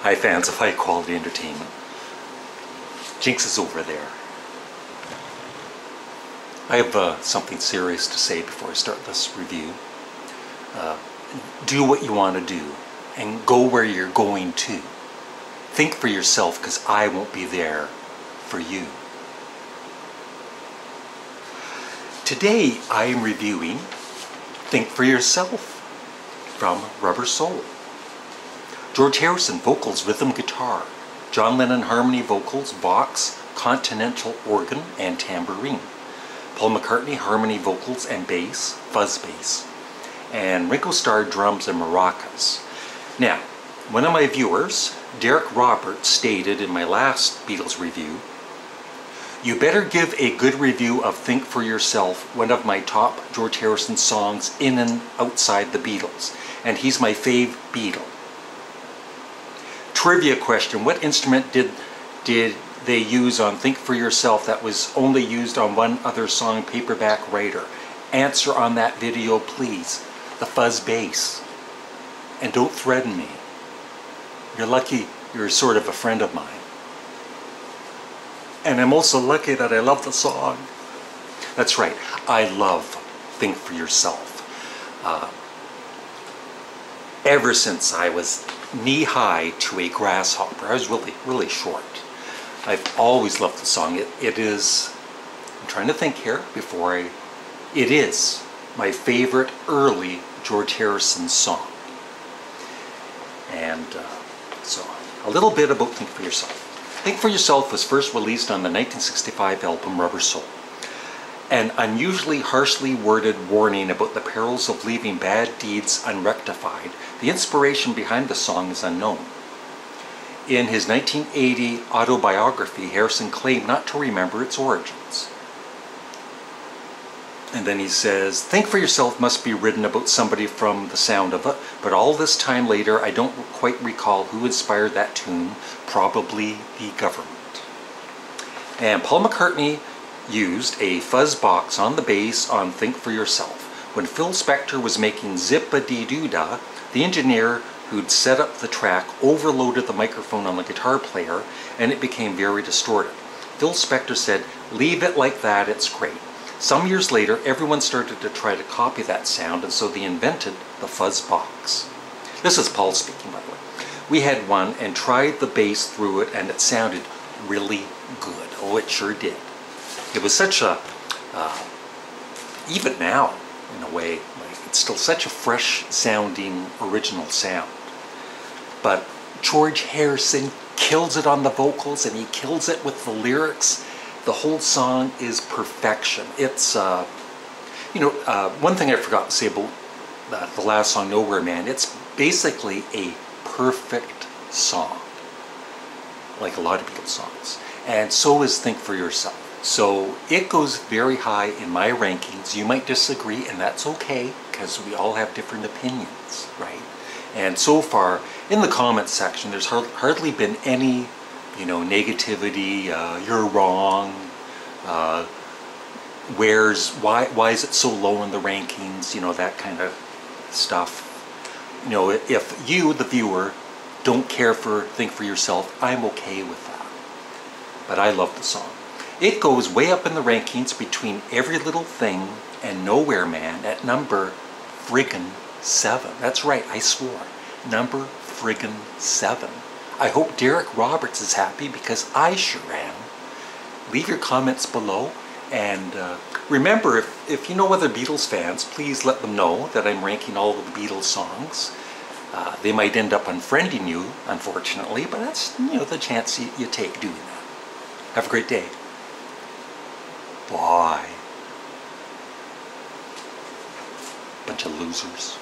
Hi fans of high quality entertainment. Jinx is over there. I have something serious to say before I start this review. Do what you want to do and go where you're going to. Think for yourself, because I won't be there for you. Today I am reviewing Think for Yourself from Rubber Soul. George Harrison, vocals, rhythm guitar. John Lennon, harmony vocals, box, continental organ, and tambourine. Paul McCartney, harmony vocals and bass, fuzz bass. And Ringo Starr, drums and maracas. Now, one of my viewers, Derek Roberts, stated in my last Beatles review, "You better give a good review of Think for Yourself, one of my top George Harrison songs in and outside the Beatles. And he's my fave Beatle." Trivia question: what instrument did they use on Think for Yourself that was only used on one other song, Paperback Writer? Answer on that video, please. The fuzz bass. And don't threaten me. You're lucky you're sort of a friend of mine. And I'm also lucky that I love the song. That's right, I love Think for Yourself. Ever since I was knee-high to a grasshopper, I was really short. I've always loved the song. It is, I'm trying to think here before it is my favorite early George Harrison song. And so, a little bit about Think for Yourself. Think for Yourself was first released on the 1965 album Rubber Soul. An unusually harshly worded warning about the perils of leaving bad deeds unrectified. The inspiration behind the song is unknown. In his 1980 autobiography, Harrison claimed not to remember its origins. And then he says, "Think for Yourself must be written about somebody from the sound of it, but all this time later I don't quite recall who inspired that tune, probably the government." And Paul McCartney used a fuzz box on the bass on Think for Yourself. When Phil Spector was making Zip-a-dee-doo-dah, the engineer who'd set up the track overloaded the microphone on the guitar player and it became very distorted. Phil Spector said, "Leave it like that, it's great." Some years later, everyone started to try to copy that sound, and so they invented the fuzz box. This is Paul speaking, by the way. "We had one and tried the bass through it and it sounded really good." Oh, it sure did. It was such a, even now, in a way, it's still such a fresh sounding original sound. But George Harrison kills it on the vocals and he kills it with the lyrics. The whole song is perfection. It's, one thing I forgot to say about the last song, Nowhere Man, it's basically a perfect song, like a lot of Beatles songs. And so is Think for Yourself. So it goes very high in my rankings. You might disagree, and that's okay, because we all have different opinions, right? And so far, in the comments section, there's hardly been any negativity, you're wrong, why is it so low in the rankings, that kind of stuff. If you, the viewer, don't care for Think for Yourself, I'm okay with that. But I love the song. It goes way up in the rankings between Every Little Thing and Nowhere Man at number friggin' 7. That's right, I swore. Number friggin' 7. I hope Derek Roberts is happy, because I sure am. Leave your comments below, and remember, if you know other Beatles fans, please let them know that I'm ranking all of the Beatles songs. They might end up unfriending you, unfortunately, but that's the chance you take doing that. Have a great day. Bye. Bunch of losers.